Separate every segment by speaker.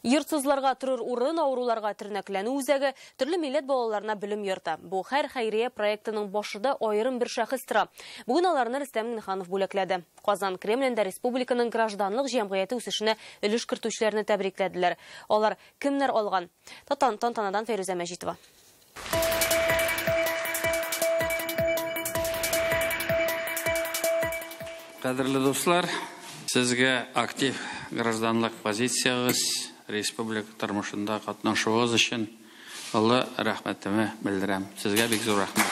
Speaker 1: Йортсызларга турыр урын, ауруларга тернәкләнү үзәге төрле милләт балаларына белем йорты. Бу һәр хәйрия проектының башында аерым бер шәхес тора. Бүгін аларны Рөстәм Миннеханов бүләкләде. Казан Кремлендә республиканың гражданлык җәмгыяте үсешенә өлеш кертүчеләрне тәбрикләделәр. Алар кемнәр алган? Тантанадан Фәйрүзә Мәҗитова.
Speaker 2: Кадерле дуслар, сезгә актив гражданлык позициягыз, республика тормышында катнашуыгыз өчен олы рәхмәтемне белдерәм. Сезгә бик зур рәхмәт.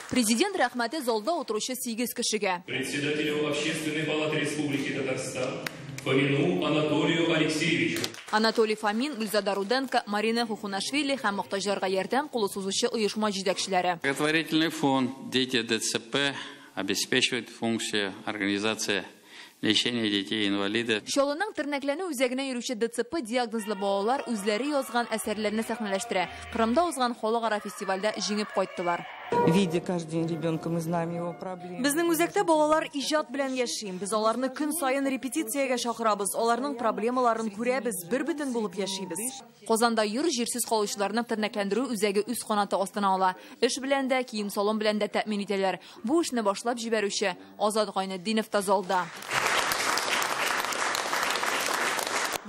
Speaker 3: Президент рәхмәте залда утыручы 8 кешегә.
Speaker 4: Председателю Общественной палаты Республики Татарстан Фомину Анатолию Алексеевичу.
Speaker 3: Анатолий Фомин, Гүлзада Руденко, Марина Хухунашвили һәм мохтаҗларга ярдәм кулы сузучы оешма җитәкчеләре.
Speaker 2: Благотворительный фонд «Дети ДЦП» обеспечивает функцию организации лечения детей-инвалидов.
Speaker 3: Шолының тернәкләнү үзәгенә йөрүче ДЦП диагнозлы балалар үзләре язган әсәрләрне сәхнәләштерә. Кырымда узган халыкара фестивальдә җиңеп кайттылар.
Speaker 5: Видя каждый день ребенка, мы знаем его проблемы.
Speaker 6: Безнең үзәктә балалар иҗат белән яшим. Без аларны көн сайын репетициягә чакырабыз. Аларның проблемаларын күрәбез, бер бөтен булып яшибез.
Speaker 3: Казанда җирсез калучыларны тернәкләндерү үзәге үз канаты астына ала. Эш белән дә, кием салон белән дә тәэмин итәләр. Бу эшне башлап җибәрүче Азат Гайнетдинов та залда.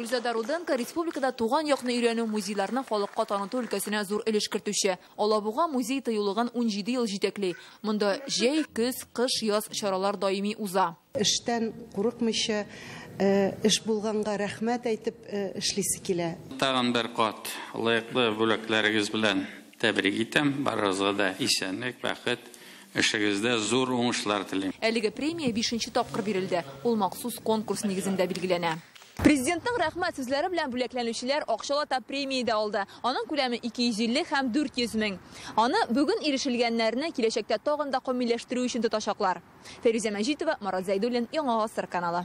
Speaker 3: Гүлзада Руденко республикада туган якны өйрәнү музейларны халыкка таныту өлкәсенә зур өлеш кертүче. Алабуга музей тыюлыгын 17 ел җитәкли. Монда җәй, көз, кыш, яз чаралар даими уза.
Speaker 7: Эштән курыкмыйча, эш булганга рәхмәт әйтеп эшлисе килә.
Speaker 2: Тагын бер кат лаеклы бүләкләрегез белән тәбрик итәм. Барыгызга да исәнлек, бәхет, эшегездә зур уңышлар телим.
Speaker 3: Әлеге премия 5нче тапкыр бирелде. Ул махсус конкурс нигезендә билгеләнә. Президентның рәхмәт сүзләре белән бүләкләнүчеләр акчалата премия да алды. Аның күләме 250 һәм 400 мең. Аны бүген ирешелгәннәрне киләчәктә тагын да камилләштерү өчен тотачаклар. Фәйрүзә Мәҗитова, Марат Зәйдуллин, Яңа Гасыр каналы.